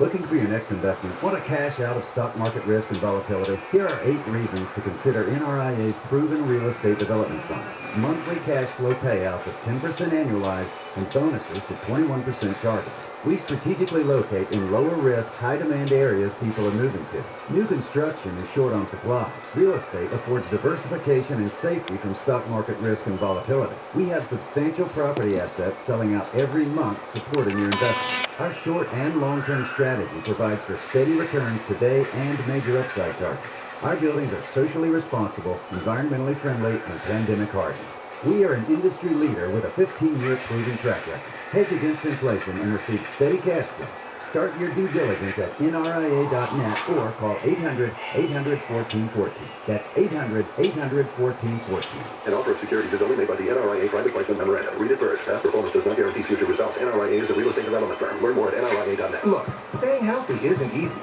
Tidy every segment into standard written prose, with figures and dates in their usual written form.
Looking for your next investment? Want to cash out of stock market risk and volatility? Here are 8 reasons to consider NRIA's proven real estate development fund. Monthly cash flow payouts of 10% annualized and bonuses to 21% target. We strategically locate in lower-risk, high-demand areas people are moving to. New construction is short on supply. Real estate affords diversification and safety from stock market risk and volatility. We have substantial property assets selling out every month, supporting your investment. Our short and long-term strategy provides for steady returns today and major upside targets. Our buildings are socially responsible, environmentally friendly, and pandemic hardened. We are an industry leader with a 15-year proven track record. Hedge against inflation and receive steady cash flow. Start your due diligence at nria.net or call 800-800-1414. That's 800-800-1414. An offer of securities is only made by the NRIA Private Placement Memorandum. Read it first. Past performance does not guarantee future results. NRIA is a real estate development firm. Learn more at nria.net. Look, staying healthy isn't easy.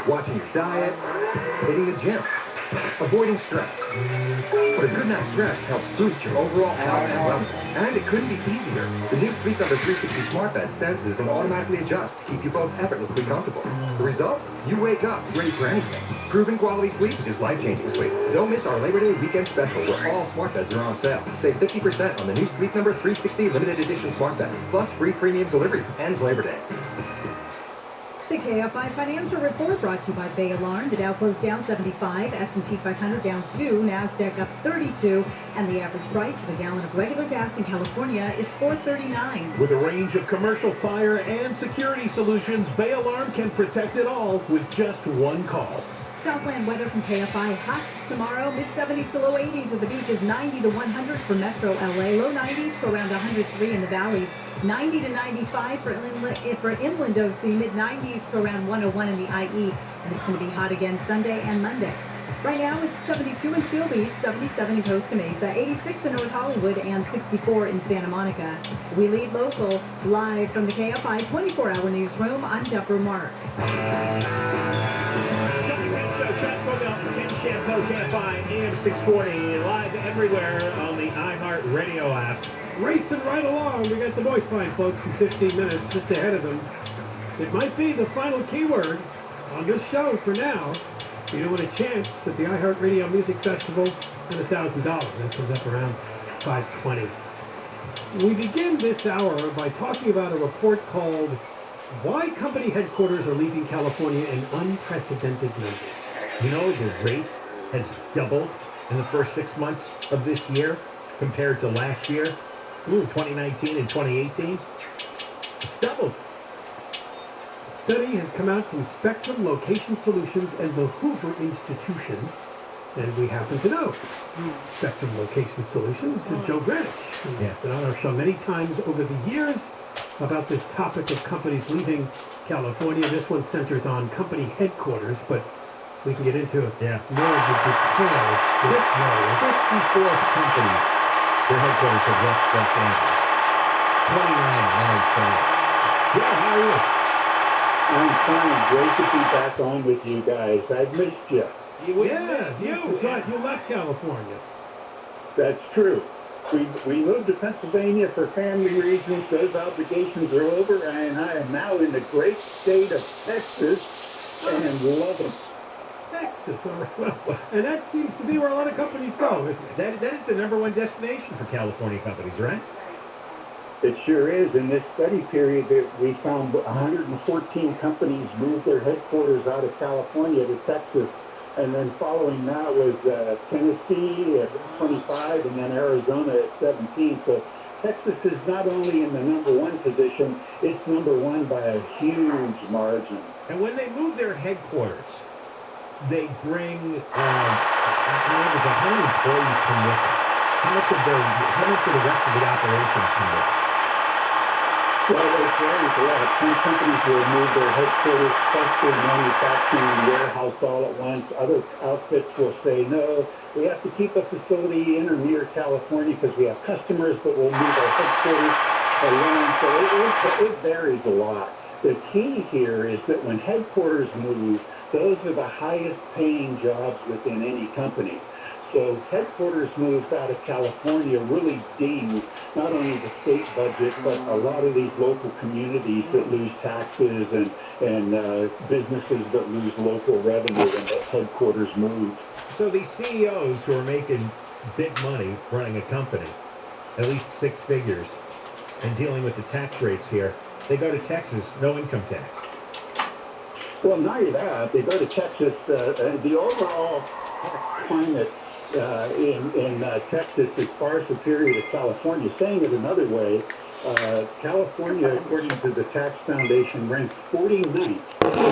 Watching your diet, hitting the gym, avoiding stress. But a good night's rest helps boost your overall health and wellness. And it couldn't be easier. The new Sleep Number 360 smart bed senses and automatically adjusts to keep you both effortlessly comfortable. The result? You wake up ready for anything. Proven quality sleep is life-changing sleep. Don't miss our Labor Day weekend special where all smart beds are on sale. Save 50% on the new Sleep Number 360 limited edition smart bed, plus free premium delivery. Ends Labor Day. The KFI Financial Report brought to you by Bay Alarm. The Dow closed down 75, S&P 500 down 2, NASDAQ up 32, and the average price of a gallon of regular gas in California is $4.39. With a range of commercial fire and security solutions, Bay Alarm can protect it all with just one call. Southland Weather from KFI. Hot tomorrow, mid-70s to low 80s at the beaches, 90 to 100 for Metro LA, low 90s to around 103 in the valleys, 90 to 95 for inland OC, mid-90s to around 101 in the IE, and it's going to be hot again Sunday and Monday. Right now it's 72 in Seal Beach, 77 in Costa Mesa, 86 in North Hollywood, and 64 in Santa Monica. We lead local, live from the KFI 24-hour newsroom. I'm Deborah Mark. KFI AM 640, live everywhere on the iHeartRadio app. Racing right along. We got the voice line, folks, in 15 minutes, just ahead of them. It might be the final keyword on this show for now. You win a chance at the iHeartRadio Music Festival and $1,000. That comes up around 5:20. We begin this hour by talking about a report called Why Company Headquarters Are Leaving California in Unprecedented Numbers. You know, the rate has doubled in the first 6 months of this year compared to last year, 2019 and 2018. It's doubled. Study has come out from Spectrum Location Solutions and the Hoover Institution, and we happen to know Spectrum Location Solutions is Joe Greenwich. He's been on our show many times over the years about this topic of companies leaving California. This one centers on company headquarters, but we can get into more of the details. 54 companies, their headquarters have left Los Angeles. 29 large firms. Yeah, how are you? I'm fine. Great to be back on with you guys. I've missed you. You left California. That's true. We moved to Pennsylvania for family reasons. Those obligations are over, and I am now in the great state of Texas and love it. Texas, and that seems to be where a lot of companies go, isn't it? That is the number one destination for California companies, right? It sure is. In this study period, we found 114 companies moved their headquarters out of California to Texas. And then following that was Tennessee at 25 and then Arizona at 17. So Texas is not only in the number one position, it's number one by a huge margin. And when they move their headquarters, they bring, how many employees come with them? How much of the rest of the operations come with them? Well, it varies a lot. Some companies will move their headquarters plus their manufacturing warehouse all at once. Other outfits will say, no, we have to keep a facility in or near California because we have customers, but we'll move our headquarters alone. So it varies a lot. The key here is that when headquarters move, those are the highest paying jobs within any company. So headquarters moves out of California really ding not only the state budget, but a lot of these local communities that lose taxes and businesses that lose local revenue when the headquarters move. So these CEOs who are making big money running a company, at least six figures, and dealing with the tax rates here, they go to Texas, no income tax. Well, not only that, they go to Texas. The overall tax climate in Texas is far superior to California. Saying it another way, California, according to the Tax Foundation, ranks 49th,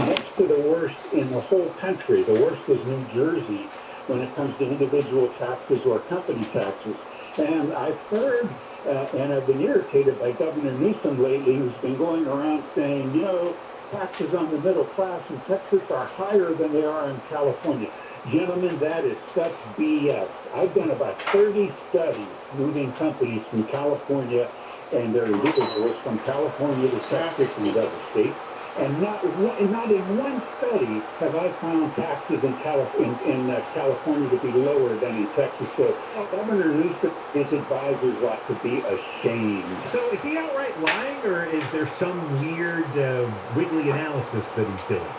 next to the worst in the whole country. The worst is New Jersey when it comes to individual taxes or company taxes. And I've heard, and I've been irritated by Governor Newsom lately, who's been going around saying, you know, taxes on the middle class in Texas are higher than they are in California. Gentlemen, that is such BS. I've done about 30 studies moving companies from California and their individuals from California to Texas and other states. And not in one study have I found taxes in California to be lower than in Texas. So Governor Newsom, his advisors ought to be ashamed. So is he outright lying, or is there some weird wiggly analysis that he's doing?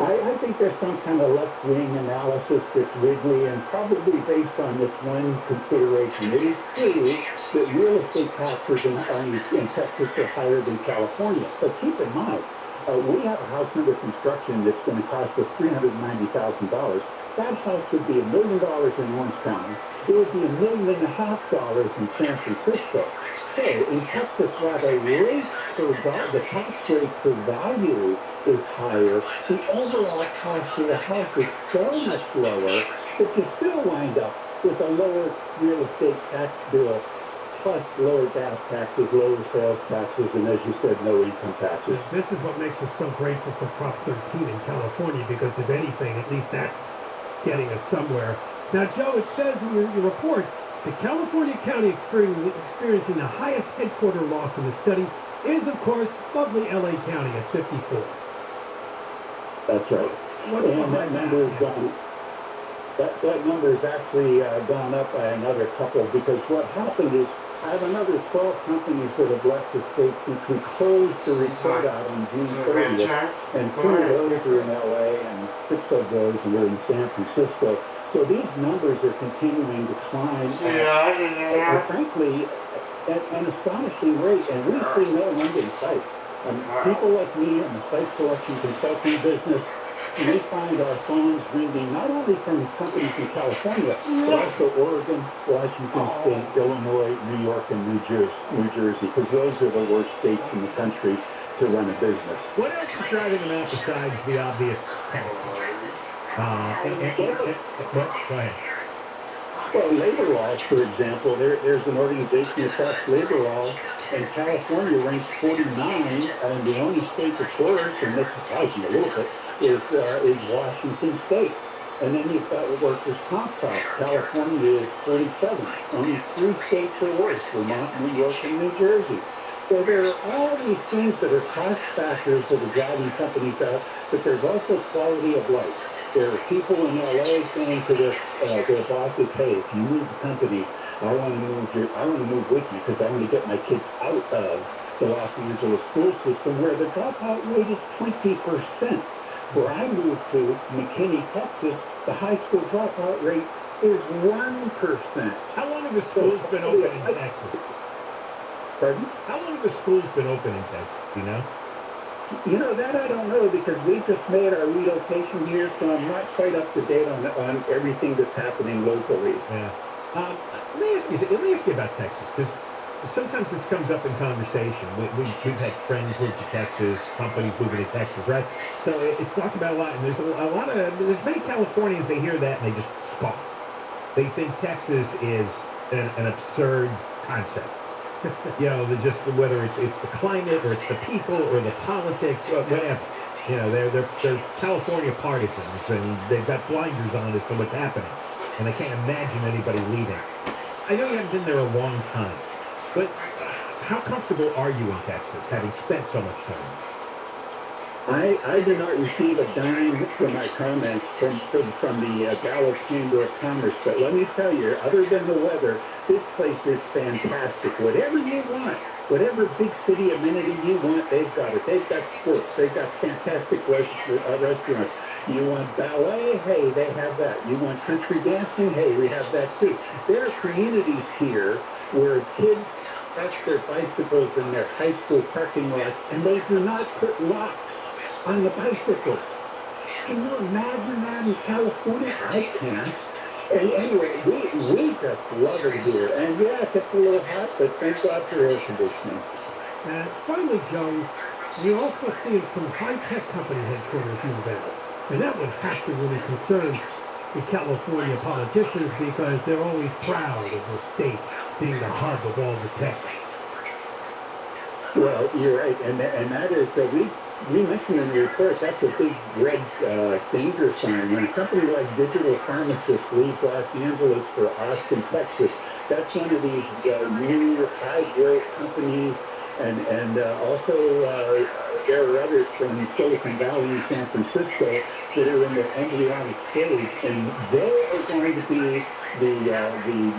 I think there's some kind of left-wing analysis that's wiggly and probably based on this one consideration. It is true that real estate taxes in Texas are higher than California. But keep in mind, we have a house under construction that's going to cost us $390,000. That house would be $1 million in Orange County. It would be $1.5 million in San Francisco. So in Texas, while the tax rate for value is higher, the overall cost of the house is so much lower that you still wind up with a lower real estate tax bill, plus lower gas taxes, lower sales taxes, and as you said, no income taxes. This is what makes us so grateful for Prop 13 in California, because if anything, at least that's getting us somewhere. Now, Joe, it says in your report, the California county experiencing the highest headquarter loss in the study is, of course, lovely LA County at 54. That's right. And that number is gone. That number has actually gone up by another couple, because what happened is I have another 12 companies that have left the state since we closed the report out on June 30th, and 2 of those are in LA and 6 of those are in San Francisco. So these numbers are continuing to climb at frankly, at an astonishing rate, and we see no end in sight. People like me in the site selection consulting business, we find our phones ringing not only from companies in California, but also Oregon, Washington State, Illinois, New York, and New Jersey, because those are the worst states in the country to run a business. What else is driving them out besides the obvious tax? Go ahead. Well, labor laws, for example, there's an organization that tracks labor laws, and California ranks 49, and the only state that's worse, and this surprised me a little bit, is Washington State. And then you've got workers' comp costs. California is 47. Only 3 states are worse, Vermont, New York, and New Jersey. So there are all these things that are cost factors that are driving companies out, but there's also quality of life. There are people in LA saying to their bosses, hey, if you move the company, I want to move with you because I want to get my kids out of the Los Angeles school system where the dropout rate is 20%. Where I moved to McKinney, Texas, the high school dropout rate is 1%. How long have the schools been open in Texas? Pardon? How long have the schools been open in Texas, do you know? You know, that I don't know, because we just made our relocation here, so I'm not quite up to date on everything that's happening locally. Yeah. Let me ask you about Texas, because sometimes this comes up in conversation. We've had friends move to Texas, companies moving to Texas, right? So it's talked about a lot, and there's many Californians, they hear that and they just scoff. They think Texas is an absurd concept. You know, whether it's the climate or it's the people or the politics or whatever. You know, they're California partisans, and they've got blinders on as to what's happening, and they can't imagine anybody leaving. I know you haven't been there a long time, but how comfortable are you in Texas, having spent so much time? I did not receive a dime for my comments from the Dallas Chamber of Commerce, but let me tell you, other than the weather, this place is fantastic. Whatever you want, whatever big city amenity you want, they've got it. They've got sports. They've got fantastic restaurants. You want ballet? Hey, they have that. You want country dancing? Hey, we have that too. There are communities here where kids park their bicycles in their high school parking lots, and they do not put locks on the bicycles. Can you imagine that in California? I can't. And anyway, we just love it here. And yeah, it gets a little hot, but thank God for air conditioning. And finally, Joe, you're also seeing some high-tech company headquarters move out. And that would have to really concern the California politicians because they're always proud of the state being the hub of all the tech. Well, you're right. And that is that we mentioned in the report, that's a big red danger sign. When a company like Digital Pharmacist leaves Los Angeles for Austin, Texas, that's one of these new high-growth companies. And also there are others from Silicon Valley and San Francisco that are in the embryonic stage, and they are going to be the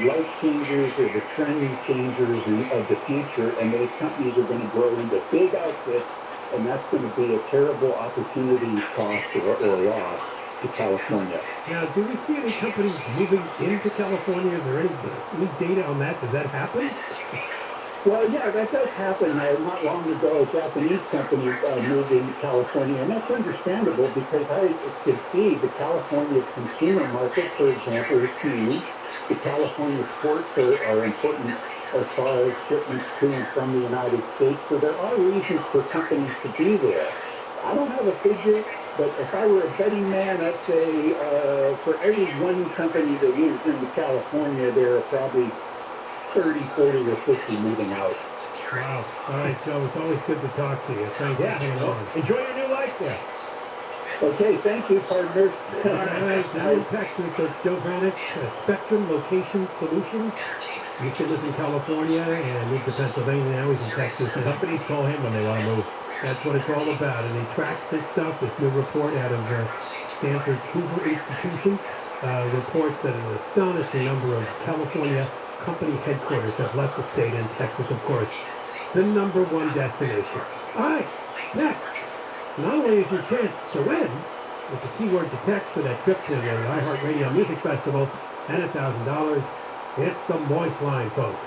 life changers or the trend changers of the future, and those companies are going to grow into big outfits, and that's going to be a terrible opportunity cost or loss to California. Now, do we see any companies moving into California? Is there any data on that? Does that happen? Well, yeah, that does happen. Not long ago, a Japanese company moved into California, and that's understandable because I could see the California consumer market, for example, is huge. The California ports are important as far as shipments to and from the United States, so there are reasons for companies to be there. I don't have a figure, but if I were a betting man, I'd say for every one company that moves into California, there are probably 30, 40, or 50 moving out. Wow. All right, so it's always good to talk to you. Thank you. Enjoy your new life there. Okay, thank you, partners. All right, now in Texas, it's Joe Vanek, Spectrum Location Solutions. He used to live in California and moved to Pennsylvania. Now he's in Texas. And Companies call him when they want to move. that's what it's all about. And he tracks this stuff. This new report out of Stanford's Hoover Institution reports that an astonishing number of California company headquarters have left the state, and Texas, of course, the #1 destination. All right, next. Not only is your chance to win with the keyword to text for that trip to the iHeartRadio Music Festival and $1,000, it's the Moist Line, folks.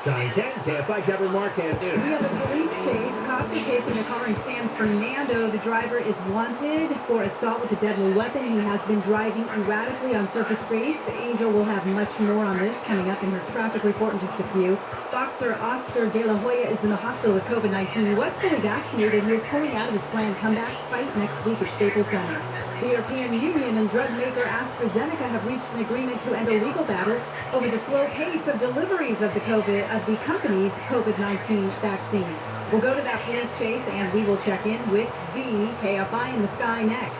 910, KFI Governor Marquez. We have a police chase. Cops are chasing a car in San Fernando. The driver is wanted for assault with a deadly weapon. He has been driving erratically on surface streets. Angel will have much more on this coming up in her traffic report in just a few. Boxer Oscar De La Hoya is in the hospital with COVID-19. He was fully vaccinated. He is pulling out of his planned comeback fight next week at Staples Center. The European Union and drug maker AstraZeneca have reached an agreement to end a legal battle over the slow pace of deliveries of the company's COVID-19 vaccine. We'll go to that police chase, and we will check in with the KFI in the sky next.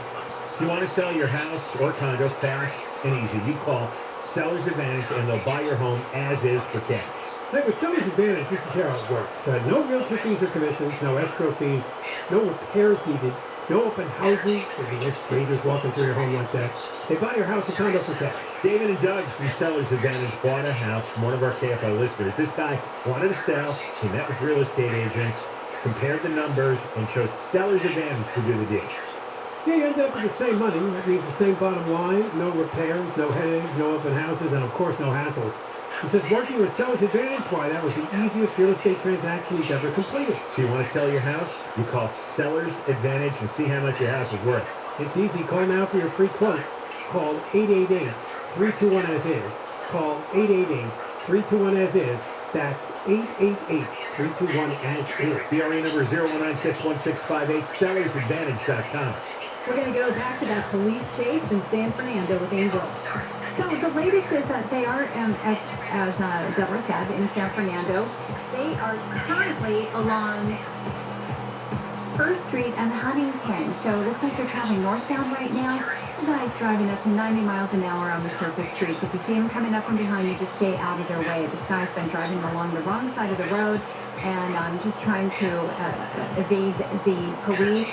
If you want to sell your house or condo fast and easy, you call Seller's Advantage, and they'll buy your home as is for cash. Hey, with Seller's Advantage, this is how it works. No realtor fees or commissions, no escrow fees, no repairs needed, no open houses. There's no strangers walking through your home like that. They buy your house or condo for cash. David and Doug from Seller's Advantage bought a house from one of our KFI listeners. This guy wanted to sell. He met with real estate agents, compared the numbers, and chose Seller's Advantage to do the deal. Yeah, you end up with the same money. That means the same bottom line. No repairs, no headaches, no open houses, and of course no hassles. He says working with Seller's Advantage, why, that was the easiest real estate transaction he's ever completed. So you want to sell your house? You call Seller's Advantage and see how much your house is worth. It's easy. Call now for your free quote. Call 888-321-AS-IS. Call 888-321-AS-IS. That's 888-321-AS-IS. BRE number 01961658, sellersadvantage.com. We're going to go back to that police chase in San Fernando with Angel. So the latest is that they are, as Deborah said, in San Fernando. They are currently along 1st Street and Huntington. So it looks like they're traveling northbound right now. The guy's driving up to 90 miles an hour on the surface streets. If you see him coming up from behind you, just stay out of their way. This guy's been driving along the wrong side of the road. and just trying to evade the police.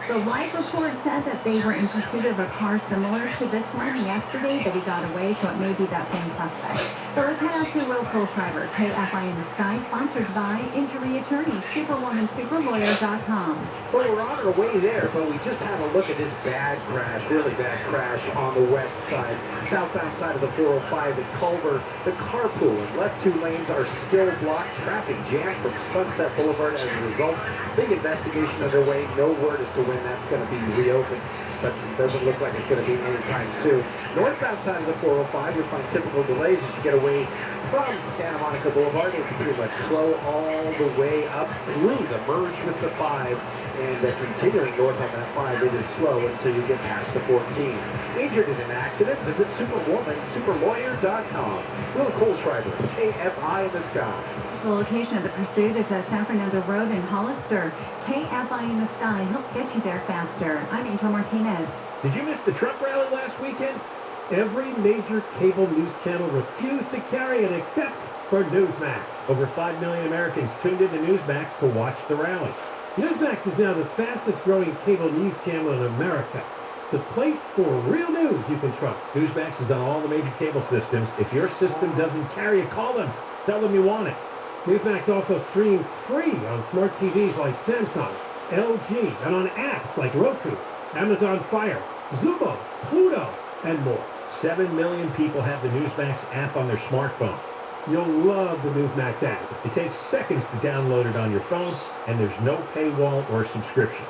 The live report said that they were in pursuit of a car similar to this one yesterday, but he got away, so it may be that same suspect. So let's head out to Local Driver, KFI in the Sky, sponsored by Injury Attorney, SuperwomanSuperLawyer.com. Well, we're on our way there, but we just had a look at this bad crash, really bad crash on the west side, southbound side of the 405 at Culver. The carpool and left two lanes are still blocked. Traffic jammed from Sunset Boulevard as a result. Big investigation underway. No word as to when that's going to be reopened, but it doesn't look like it's going to be anytime soon. Northbound side of the 405, you'll find typical delays as you get away from Santa Monica Boulevard. It's pretty much slow all the way up through the merge with the 5, and continuing north on that 5, it is slow until you get past the 14. Injured in an accident, visit SuperwomanSuperLawyer.com. Will Cole Schreiber, KFI in the Sky. The location of the pursuit is at San Fernando Road in Hollister. KFI in the Sky helps get you there faster. I'm Angel Martinez. Did you miss the Trump rally last weekend? Every major cable news channel refused to carry it except for Newsmax. Over 5 million Americans tuned into Newsmax to watch the rally. Newsmax is now the fastest growing cable news channel in America. The place for real news you can trust. Newsmax is on all the major cable systems. If your system doesn't carry it, call them. Tell them you want it. Newsmax also streams free on smart TVs like Samsung, LG, and on apps like Roku, Amazon Fire, Zumo, Pluto, and more. 7 million people have the Newsmax app on their smartphone. You'll love the Newsmax app. It takes seconds to download it on your phone, and there's no paywall or subscription.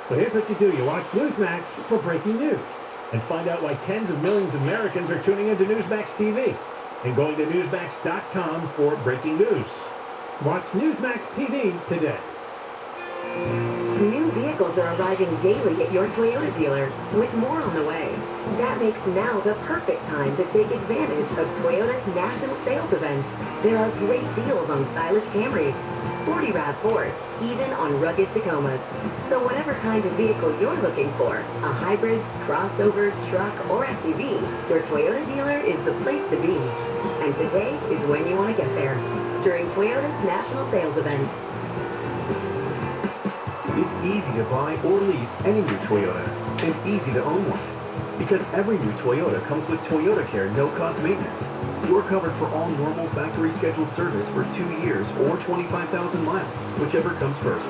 So here's what you do. You watch Newsmax for breaking news, and find out why tens of millions of Americans are tuning into Newsmax TV, and going to Newsmax.com for breaking news. Watch Newsmax TV today. New vehicles are arriving daily at your Toyota dealer, with more on the way. That makes now the perfect time to take advantage of Toyota's national sales event. There are great deals on stylish Camrys, 40 RAV4s, even on rugged Tacomas. So whatever kind of vehicle you're looking for, a hybrid, crossover, truck, or SUV, your Toyota dealer is the place to be. And today is when you want to get there, during Toyota's national sales event. It's easy to buy or lease any new Toyota, and easy to own one. Because every new Toyota comes with Toyota Care no-cost maintenance. You're covered for all normal factory scheduled service for 2 years or 25,000 miles, whichever comes first.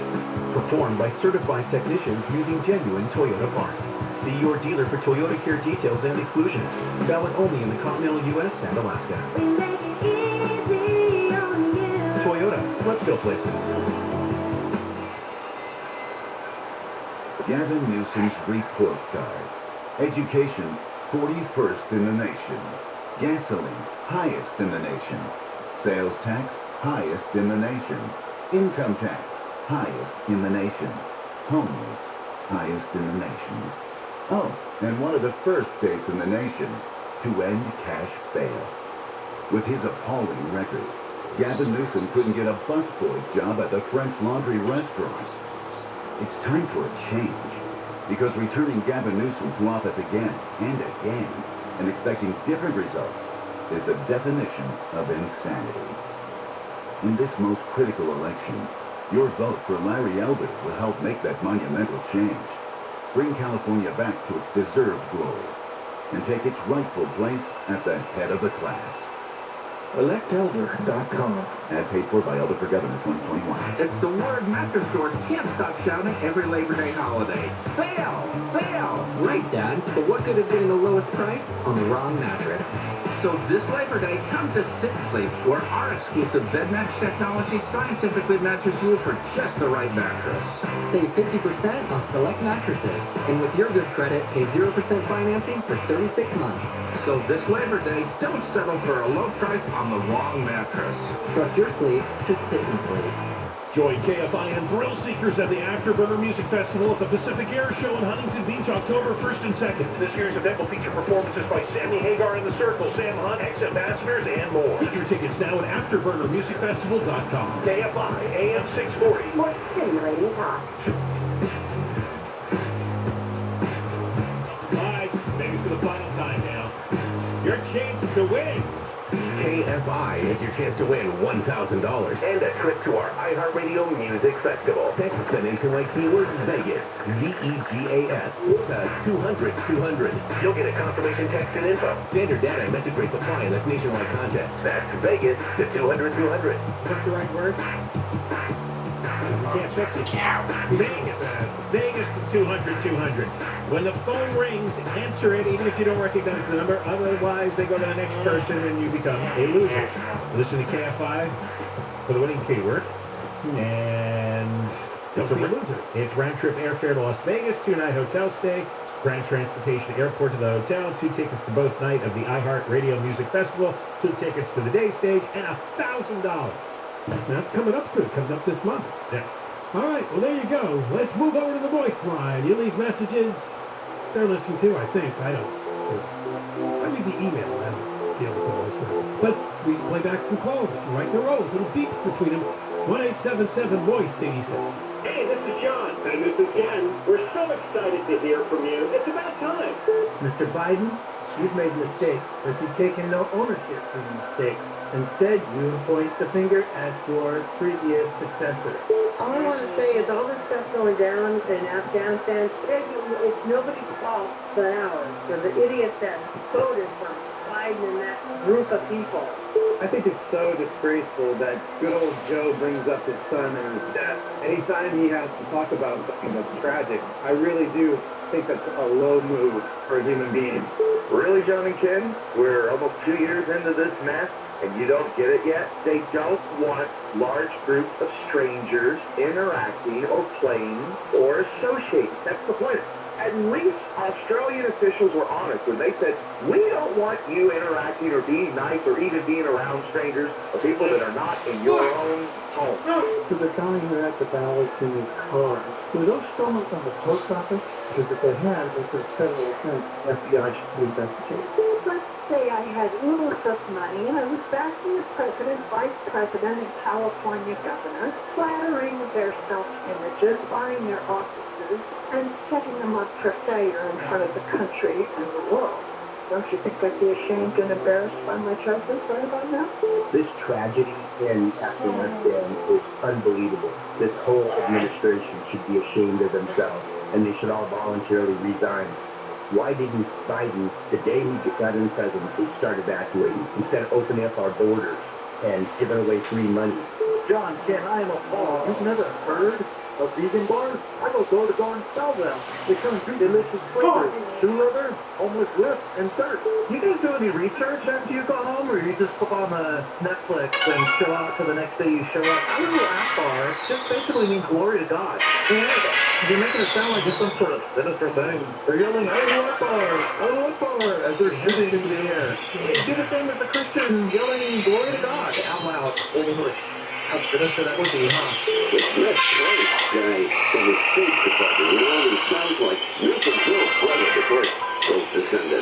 Performed by certified technicians using genuine Toyota parts. See your dealer for Toyota Care details and exclusions. Valid only in the continental U.S. and Alaska. We make it easy on you. Toyota, let's go places. Gavin Newsom's report card. Education, 41st in the nation. Gasoline, highest in the nation. Sales tax, highest in the nation. Income tax, highest in the nation. Homeless, highest in the nation. Oh, and one of the first states in the nation to end cash bail. With his appalling record, Gavin Newsom couldn't get a busboy job at the French Laundry restaurant. It's time for a change, because returning Gavin Newsom to office again and again and expecting different results is the definition of insanity. In this most critical election, your vote for Larry Elder will help make that monumental change, bring California back to its deserved glory, and take its rightful place at the head of the class. ElectElder.com. Ad paid for by Elder for Governor 2021. It's the word mattress stores can't stop shouting every Labor Day holiday. Fail! Fail! Right, Dad, but what could have been the lowest price on the wrong mattress? So this Labor Day, come to Sit and Sleep, where our exclusive bed match technology scientifically matches you for just the right mattress. Save 50% on select mattresses, and with your good credit, pay 0% financing for 36 months. So this Labor Day, don't settle for a low price on the wrong mattress. Trust your sleep to Sit and Sleep. Join KFI and Thrill Seekers at the Afterburner Music Festival at the Pacific Air Show in Huntington Beach, October 1st and 2nd. This year's event will feature performances by Sammy Hagar and the Circle, Sam Hunt, ex-ambassadors, and more. Get your tickets now at AfterburnerMusicFestival.com. KFI, AM 640. More stimulating talk. All right, maybe for the final time now. Your chance to win. KFI is your chance to win $1,000 and a trip to our iHeartRadio Music Festival. Text the nationwide keyword Vegas, V-E-G-A-S, to 200-200. You'll get a confirmation text and info. Standard data and message rates apply in this nationwide contest. That's Vegas to 200-200. What's the right word? You can't fix it. Vegas to 200-200. When the phone rings, answer it, even if you don't recognize the number. Otherwise, they go to the next person and you become a loser. Listen to KFI for the winning keyword. And don't be a loser. It's round-trip airfare to Las Vegas, 2-night hotel stay, ground transportation airport to the hotel, 2 tickets to both night of the iHeartRadio Music Festival, 2 tickets to the day stage, and $1,000. That's coming up soon. It comes up this month. Yeah. All right, well, there you go. Let's move over to the voice line. You leave messages. They're listening to, I think. I don't. I leave the email. I don't deal with the voice line. But we can play back some calls. Right in a row. Little beeps between them. 1-877-VOICE-86. Hey, this is John. And this is Ken. We're so excited to hear from you. It's about time. Mr. Biden, you've made mistakes, but you've taken no ownership for the mistakes. Instead, you point the finger at your previous successor. All I want to say is all this stuff going down in Afghanistan, it's nobody's fault but ours. They're the idiots that voted for Biden and that group of people. I think it's so disgraceful that good old Joe brings up his son and his death. Anytime he has to talk about something that's tragic, I really do think that's a low move for a human being. Really, John and Ken? We're almost 2 years into this mess, and you don't get it yet? They don't want large groups of strangers interacting or playing or associating. That's the point. At least Australian officials were honest when they said, we don't want you interacting or being nice or even being around strangers or people that are not in your own home. To the guy who had the ballots in his car, were those stolen from the post office? Because if they had, it's a federal offense. FBI should investigate. Let's say I had oodles of money and I was backing the president, vice president, and California governor, flattering their self-images, buying their offices, and setting them up for failure in front of the country and the world. Don't you think I'd be ashamed and embarrassed by my choices right about now? This tragedy in Afghanistan is unbelievable. This whole administration should be ashamed of themselves, and they should all voluntarily resign. Why didn't Biden, the day we got in presidency, start evacuating, instead of opening up our borders and giving away free money? John, Ken, I am appalled. You've never heard of vegan bars? I go door to door and sell them. They come in 3 delicious flavors: shoe leather, homeless whip, and dirt. You guys do any research after you go home, or you just put on Netflix and chill out till the next day you show up? I don't know app bar. Just basically means glory to God. You're making it sound like it's some sort of sinister thing. They're yelling, "Allahu Akbar! Allahu Akbar!" as they're shooting into the air. They do the same as the Christian yelling glory to God out loud in English. How sinister that would be, huh? It's this great guy from the State Department. You know, it sounds like you're from Bill's brother, the first both descended.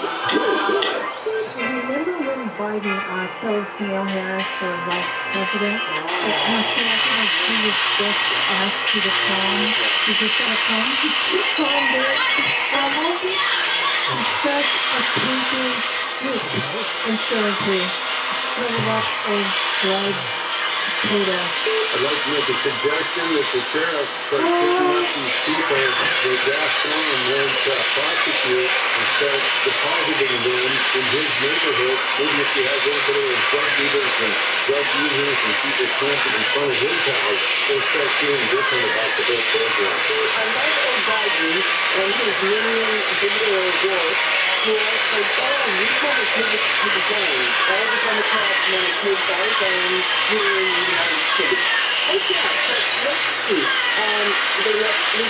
Remember when Biden chose Neil Harris for vice president? But he was just asked to the prom. He just got a prom. He prom there. He's such a pinky switch instead of cover up old drugs. I'd like to make a suggestion that the sheriff start picking up these people with gas and wants to prosecute and start depositing them in his neighborhood. Maybe if you have anybody with drug dealers and drug users and people camping in front of his house, they'll start feeling different about the whole program. I like Biden and his million video awards. Who also saw you come to the game all the Democrats and the kids are games here in the United States. Okay, let's see. They reported $1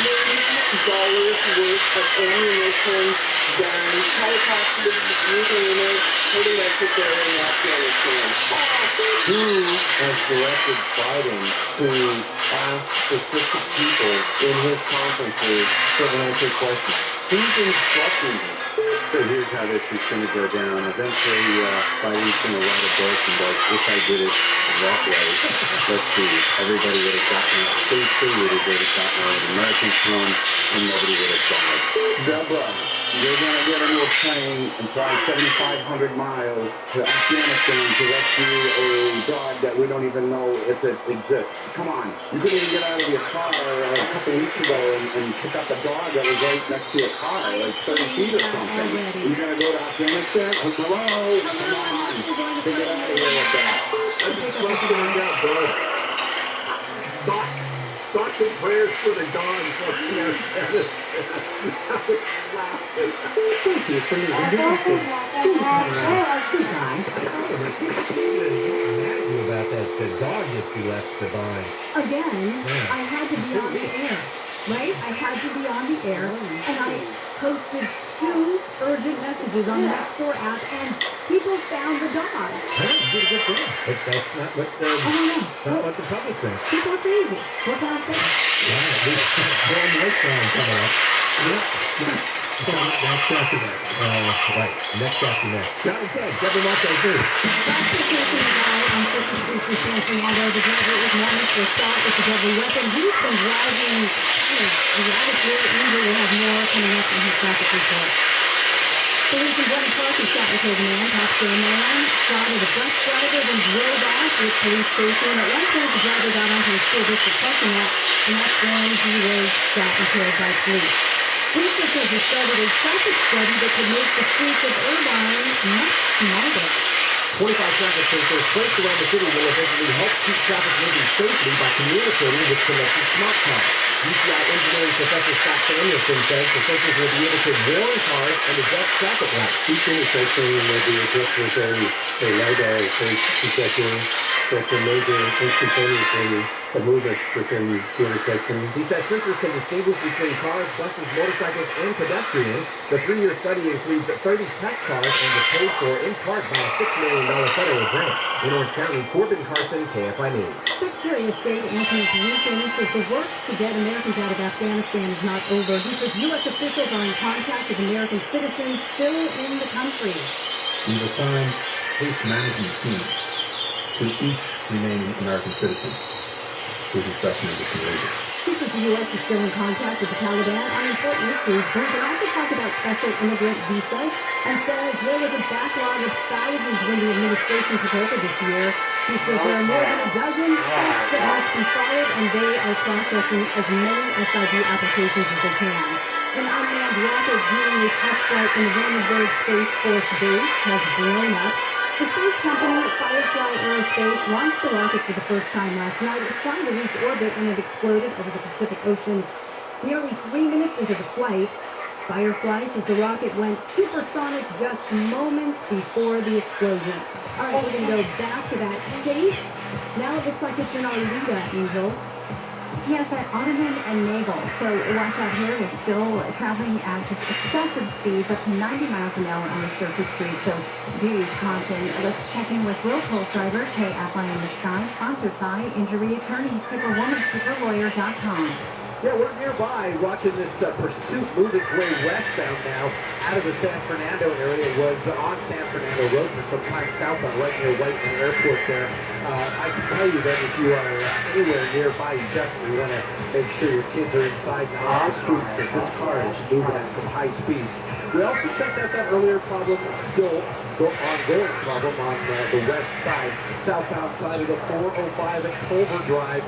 million worth of ammunition, guns, helicopters, units, pretty necessary in Afghanistan. Who has directed Biden to ask specific people in his conferences to answer questions? Who's instructing him? So here's how this is going to go down. Eventually, Biden's going to write a book and like, if I did it that way, let's see, everybody would have gotten out safely, we would have gotten out of Americans home, and nobody would have died. Deborah, you're going to get into a plane and fly 7,500 miles to Afghanistan to rescue a dog that we don't even know if it exists. Come on. You couldn't even get out of your car a couple weeks ago and pick up a dog that was right next to your car, like 30 feet or something. You're going to go to Afghanistan? Hello? Come on. To get out of here with that. I'm just looking at that, bro. Thoughts and prayers for the dogs up here. Thank you for leaving the message. Please hang on. Goodbye. Mad at you about that dog that you left to buy. Again, I had to be on the air, right? I had to be on the air, and I posted 2 urgent messages on the Nextdoor app, and people found the dog. Hey, you did a good thing. But that's not what not what the public thinks. People are crazy. What can I say? Yeah, this Bill Mike song coming up. Yeah. Next after that. Right. Next after that. John and Ted, Deborah Marco, too. Transportation guy on 50th Street in San Fernando. The driver was wanted for assault with a deadly weapon. He's been driving erratically. Andrew will have more coming up in his traffic report. Police in Glen Park is shot with a man. Cops say a man shot at a bus driver, then drove off with police station. At one point, the driver got onto a school district parking lot, and that's when he was shot and killed by police. Researchers have started a traffic study that could make the streets of Irvine much smarter. 25 traffic sensors placed around the city will eventually help keep traffic moving safely by communicating with connected smart cars. UCI engineering professor Scott Samuelson says the sensors will be able to warn cars and adjust traffic lights. Each intersection will be equipped with a LiDAR face detector that can measure instantaneously the movement within the intersection. He says sensors can distinguish between cars, buses, motorcycles, and pedestrians. The 3-year study includes 30 test cars and was paid for in part by a $6 million federal grant. In Orange County, Corbin Carson, KFI News. Secretary of State Anthony Blinken says the work to get Americans out of Afghanistan is not over. He says U.S. officials are in contact with American citizens still in the country. We've assigned case management teams to each remaining American citizen who is suffering this behavior. He says the U.S. is still in contact with the Taliban on important issues. Blinken also talked about special immigrant visas and says there was a backlog of thousands when the administration took over this year. He says there are more than a dozen steps that must be followed, and they are processing as many SID applications as they can. An unmanned rocket doing a test flight in the Vandenberg Space Force Base has blown up. The space company, Firefly Aerospace, launched the rocket for the first time last night. It was trying to reach orbit when it exploded over the Pacific Ocean. Nearly 3 minutes into the flight, Firefly says the rocket went supersonic just moments before the explosion. All right, we're going to go back to that chase. Now it looks like it's in our Lita, Angel. Yes, at Ottoman and Nagel. So watch out here. We're still traveling at just excessive speeds, up to 90 miles an hour on the surface street. So do use caution. Let's check in with Will Pulse Driver, KFI in the Sky, sponsored by Injury Attorney, SuperWomanSuperLawyer.com. Yeah, we're nearby watching this pursuit move its way westbound now out of the San Fernando area. It was on San Fernando Road for some time southbound right near Whiteman Airport there. I can tell you that if you are anywhere nearby, you definitely want to make sure your kids are inside the house because this car is moving at some high speed. We also checked out that earlier problem, still ongoing problem on the west side, southbound side of the 405 at Culver Drive.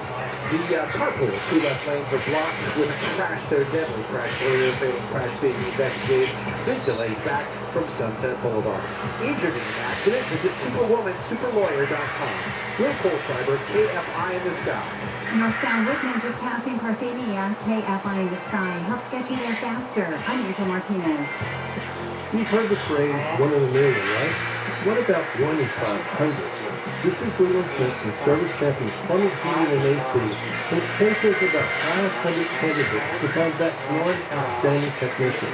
The carpool, 2 left lanes are blocked with a crash there, deadly crash earlier, fatal crash being investigated. Big delays back from Sunset Boulevard. Injured in an accident, visit SuperWomanSuperLawyer.com. Will Pulse Driver, KFI in the Sky. Northbound Richmond just passing Parthenia, KFI in the Sky. Helps get you there faster. I'm Angel Martinez. You've heard the phrase, 1 in a million, right? What about 1 in 500? This is Legal Smith and Service Champions Plumbing, Heating, and AC, which cases about 500 candidates to find that one outstanding technician.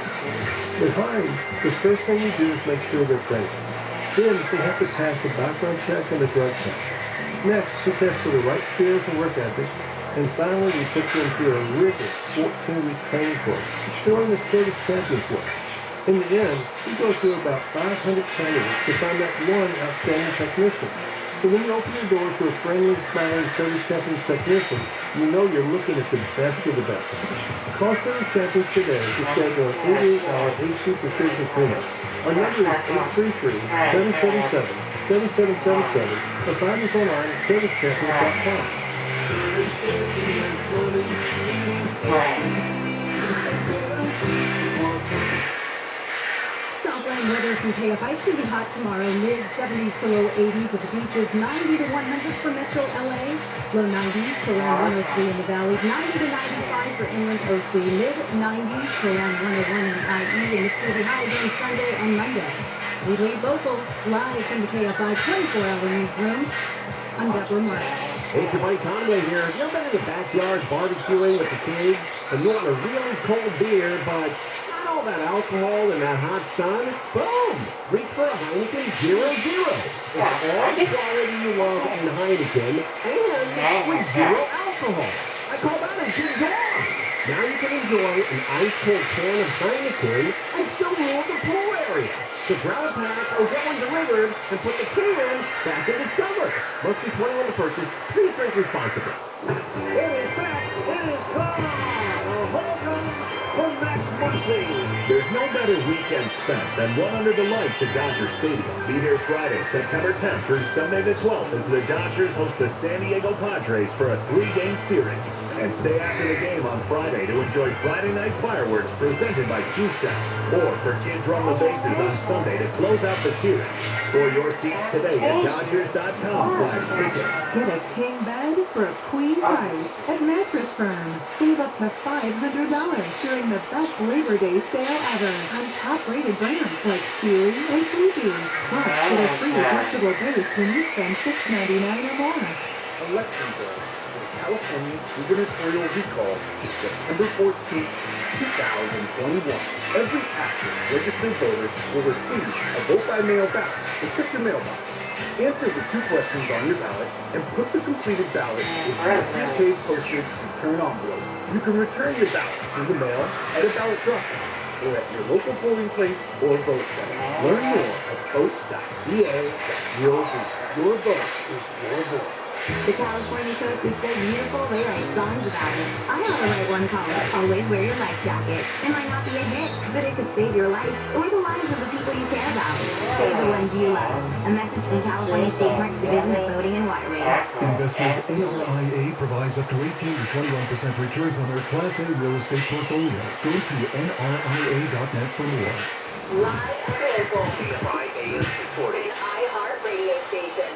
With hiring, the first thing you do is make sure they're safe. Then they have to pass a background check and a drug test. Next, we test for the right skills and work ethic. And finally, we put them through a rigorous 14-week training course, showing the Service Champions work. In the end, we go through about 500 candidates to find that one outstanding technician. So when you open your doors to a friendly, smiling, service champions technician, you know you're looking at the best of the best. Call Service Champions today to schedule an 88-hour AC precision cleanup. Our number is 833-777-7777 or find us online at servicechampions.com. Southland weather from KFI. It's going to be hot tomorrow. Mid-70s to low 80s at the beaches. 90 to 100 for Metro LA. Low 90s to around 103 in the valley. 90 to 95 for inland OC. Mid-90s to around 101 in IE. And it's going to be hot again Sunday and Monday. We lead local live from the KFI 24-hour newsroom. I'm Deborah Martin. Hey, it's your buddy Conway here. You ever been in the backyard barbecuing with the kids and you want a really cold beer, but not all that alcohol and that hot sun? Boom! Reach for a Heineken 0.0. It's all the quality you love in Heineken and with zero alcohol. I call that a good dog. Now you can enjoy an ice-cold can of Heineken and still rule the pool area. So grab a pack or get one delivered and put the can back in the summer. Must be 21 to purchase. Please drink responsibly. It is back. It is gone. Welcome to next Monday. There's no better weekend spent than one under the lights at Dodger Stadium. Be there Friday, September 10th through Sunday the 12th as the Dodgers host the San Diego Padres for a 3-game series. And stay after the game on Friday to enjoy Friday night fireworks presented by Q-Step. Or for kids run the bases on Sunday to close out the series. For your seats today at Dodgers.com/tickets. Get a king bed for a queen price at Mattress Firm. Save up to $500 during the best Labor Day sale ever on top-rated brands like Sealy and Sleepy. Plus, get a free flexible base when you spend $6.99 or more. Election Day. California gubernatorial recall is September 14th, 2021. Every active registered voter will receive a vote-by-mail ballot to check your mailbox. Answer the 2 questions on your ballot and put the completed ballot with your prepaid postage return envelope. You can return your ballot through the mail at a ballot drop-off or at your local polling place or vote center. Learn more at vote.ca.gov. Your vote is your vote. The California coast is so beautiful, they write songs about it. I have to write one called Always Wear Your Life Jacket. It might not be a hit, but it could save your life or the lives of the people you care about. Save the ones you love. A message from California State Parks Division of Boating and Waterways. Investors ARIA provides up to 18 to 21% returns on their Class A real estate portfolio. Go to nria.net for more. Live and local. KFI AM 640. iHeart radio station.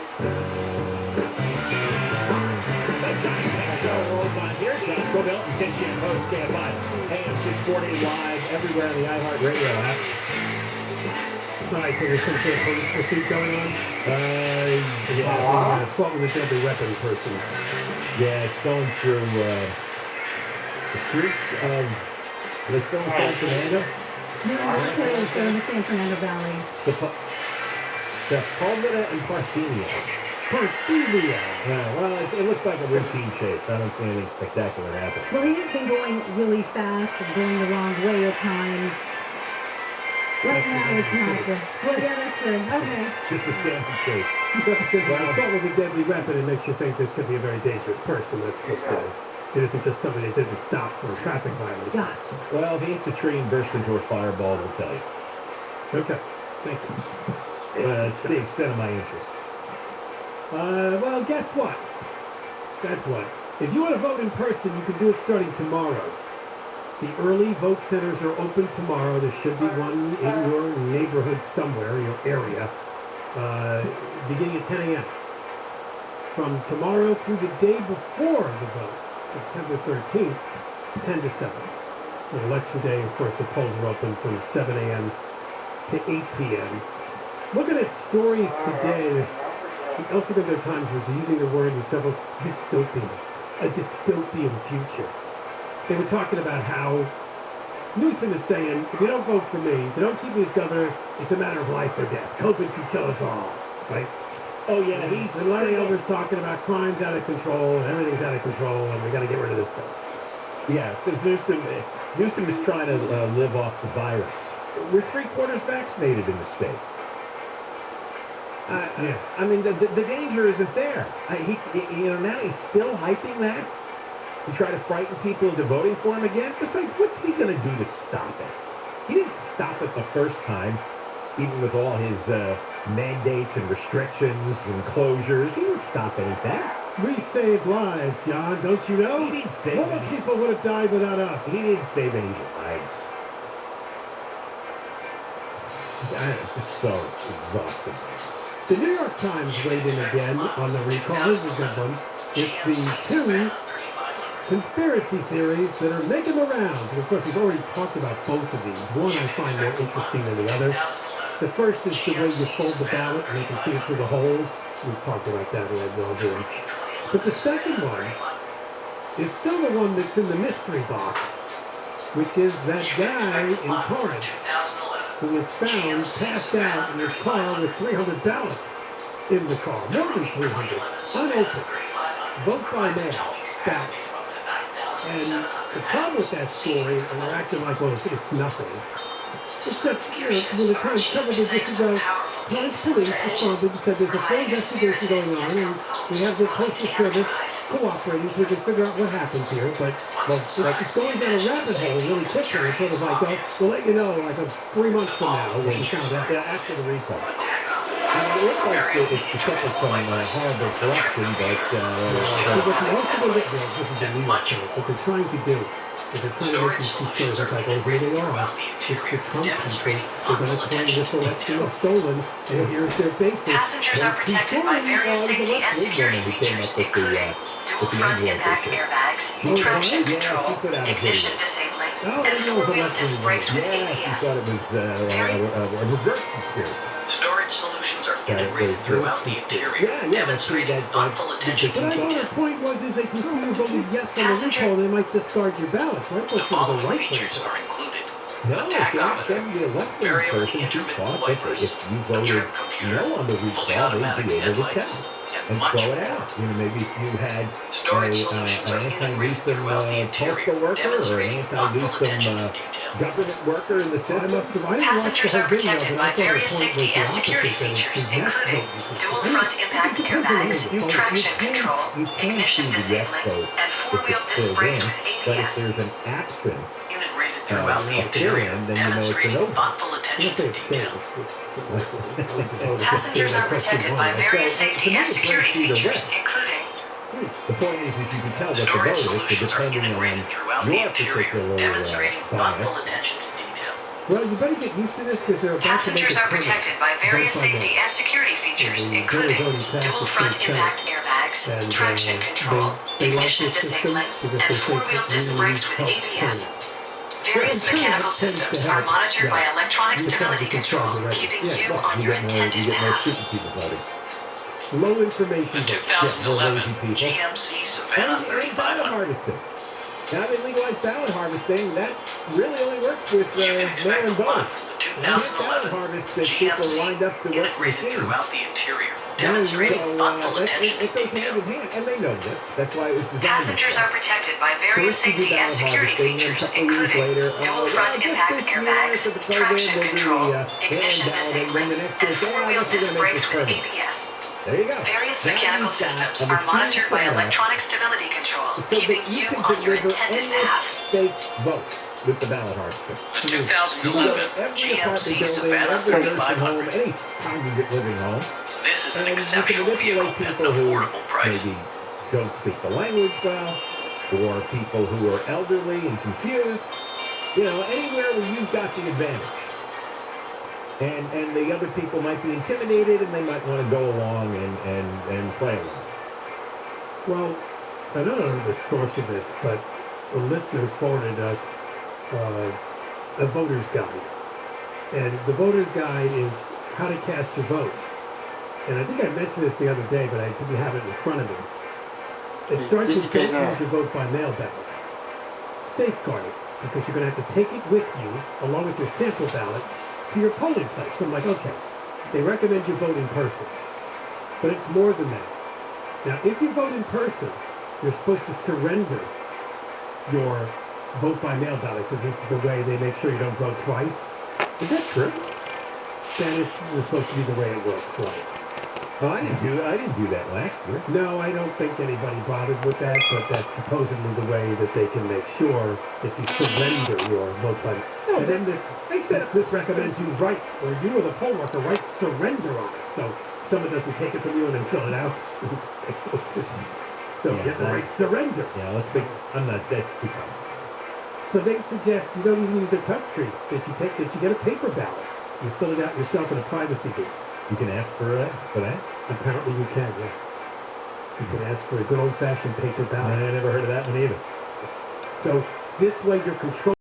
Here, John Cobell and Ken Jam host KFI AM 640 live everywhere on the iHeart radio app. All right, so there's some sort of police pursuit going on? Yeah, assault with a deadly weapon person. Yeah, it's going through the streets of, are they still in San Fernando? No, okay, so in the San Fernando Valley. The Palmita and Parthenia. Parthenia! Yeah, well, it looks like a routine chase. I don't see anything spectacular happening. Well, he has been going really fast and going the wrong way at times. Right now, it's not good. Well, yeah, that's true. Okay. Just a standard chase. Well, assault with a deadly weapon, it makes you think this could be a very dangerous person. That's what it isn't just somebody that didn't stop for a traffic violence. Gotcha. Well, if he hits a tree and bursts into a fireball, we'll tell you. Okay. Thank you. It's the extent of my interest. Well, guess what? If you want to vote in person, you can do it starting tomorrow. The early vote centers are open tomorrow. There should be one in your neighborhood somewhere, your area, beginning at 10 a.m. From tomorrow through the day before the vote, September 13th, 10 to 7. On Election Day, of course, the polls are open from 7 a.m. to 8 p.m. Looking at stories today, the El Segundo Times was using the word in several dystopian, a dystopian future. They were talking about how Newsom is saying, if you don't vote for me, if you don't keep me as governor, it's a matter of life or death. COVID can kill us all, right? Oh, yeah, and Larry Elder's talking about crime's out of control, and everything's out of control, and we got to get rid of this stuff. Yeah, because Newsom is trying to live off the virus. we're 3/4 vaccinated in the state. I mean, the danger isn't there. Now he's still hyping that to try to frighten people into voting for him again. Besides, what's he going to do to stop it? He didn't stop it the first time, even with all his mandates and restrictions and closures. He didn't stop any of that. We saved lives, John, don't you know? He didn't save What any. people would have died without us? He didn't save any lives. It's just so exhausting. The New York Times weighed in again on the recall. This is a good one. It's the two conspiracy theories that are making the rounds. And of course, we've already talked about both of these. One I find more interesting than the other. The first is the way you fold the ballot and you can see it through the holes. We've talked about that ad nauseam. But the second one is still the one that's in the mystery box, which is that guy in Corinth who was found passed out in his car with 300 ballots in the car. More than 300. Unopened. Vote by mail. Ballots. And the problem with that story, and they're acting like, well, it's nothing. It's just, when the Times covered it, this is a Times police responded and said there's a full investigation going on, and we have the Postal Service cooperating so we can figure out what happens here. But, well, it's going down a rabbit hole really quickly. It's sort of like, we'll let you know, like 3 months from now, when we found out. Yeah, after the recall. It looks like it's suffered from horrible corruption, but what most of the this is the New York Times, what they're trying to do is they're trying to make these two stories look like, oh, here they are. It's the Trump people. They're going to claim this election was stolen, and here's their basis. Passengers are protected by various safety and security features, including dual front impact airbags, traction control, ignition disabling, and four-wheel disc brakes with ABS. Storage solutions are integrated throughout the interior, demonstrating thoughtful attention to But I thought detail. her point was is they can see you voted yes on the recall, they might discard your ballot. So I The thought following the right features person. are included. no, it's not the election Variable person who intermittent thought that wipers, if you a voted trip computer, no on the fully recall, automatic they'd be able to headlights, tell and and much throw it more. out. Maybe if you had Storage solutions an are integrated anti-Newsom throughout the interior, postal worker or an demonstrating thoughtful attention anti-Newsom to detail. government worker in the system. Passengers are protected by various safety and security features, including dual front impact airbags, traction control, ignition disabling, and four-wheel disc brakes with But if ABS. there's an absence Integrated throughout the interior, demonstrating thoughtful attention to detail. Passengers are protected by various safety and security features, including The point is, if you can tell what the vote storage is, so solutions are depending on integrated throughout the your interior, particular demonstrating bias, thoughtful attention to detail. Well, you better get used to this because they're about to make Passengers it are permanent. protected by various Vote by safety mail. and security features, The including voting passed dual the front state impact airbags, And, traction control, they like ignition this system disabling, because and they think four-wheel it disc really brakes with helps ABS. turn it. Various Yeah, mechanical turn it tends systems to are help. monitored by Yeah. electronic You stability can control control, the rate. keeping Yeah, you right. on your intended you get more path. stupid people voting. Low information. The vote. 2011 lazy people. GMC Savannah And ballot 3500. harvesting. Now they legalized ballot harvesting. That really only works with You can expect mail-in a lot votes. from the Now, ballot 2011 harvest that people GMC lined up to work integrated machines. throughout the interior, demonstrating thoughtful attention It to goes hand detail. in hand, and they know this. That's why it was designed. Passengers are protected by various First you do safety and ballot security harvesting, and a features, couple years including later, dual well, front just impact this year airbags, for the program, traction we'll do control, the, ignition hand ballot, and disabling, then the next and year, say, four-wheel I guess we're disc gonna make brakes this with permanent. ABS. There you go. Various Now mechanical you've got systems a are machine monitored by set up electronic stability control, so keeping that you you can on your deliver intended any path. fake vote with the ballot harvester. The 2011 GMC Savannah every nursing 3500. home, any congregate living home. This is an And you can exceptional manipulate vehicle at an people who affordable price. maybe don't speak the language well, or people who are elderly and confused. Anywhere where you've got the advantage. And the other people might be intimidated, and they might want to go along and play along. Well, I don't know the source of this, but a listener forwarded us a voter's guide. And the voter's guide is how to cast your vote. And I think I mentioned this the other day, but I didn't have it in front of me. It starts with don't use your vote by mail ballot. Safeguard it, because you're going to have to take it with you, along with your sample ballot, to your polling place. So I'm like, okay, they recommend you vote in person. But it's more than that. Now, if you vote in person, you're supposed to surrender your vote by mail ballot, because this is the way they make sure you don't vote twice. Is that true? Spanish is supposed to be the way it works, right? Oh, I didn't do that last year. No, I don't think anybody bothered with that, but that's supposedly the way that they can make sure that you surrender your vote button. No, And then this recommends you write, or you or the poll worker write surrender on it, so someone doesn't take it from you and then fill it out. So Yeah, get the right surrender. Yeah, that's too far. So they suggest you don't even use a touch screen, that you get a paper ballot. You fill it out yourself in a privacy booth. You can ask for that? Apparently you can, yes. You can ask for a good old-fashioned paper ballot. I never heard of that one either. So this way you're controlling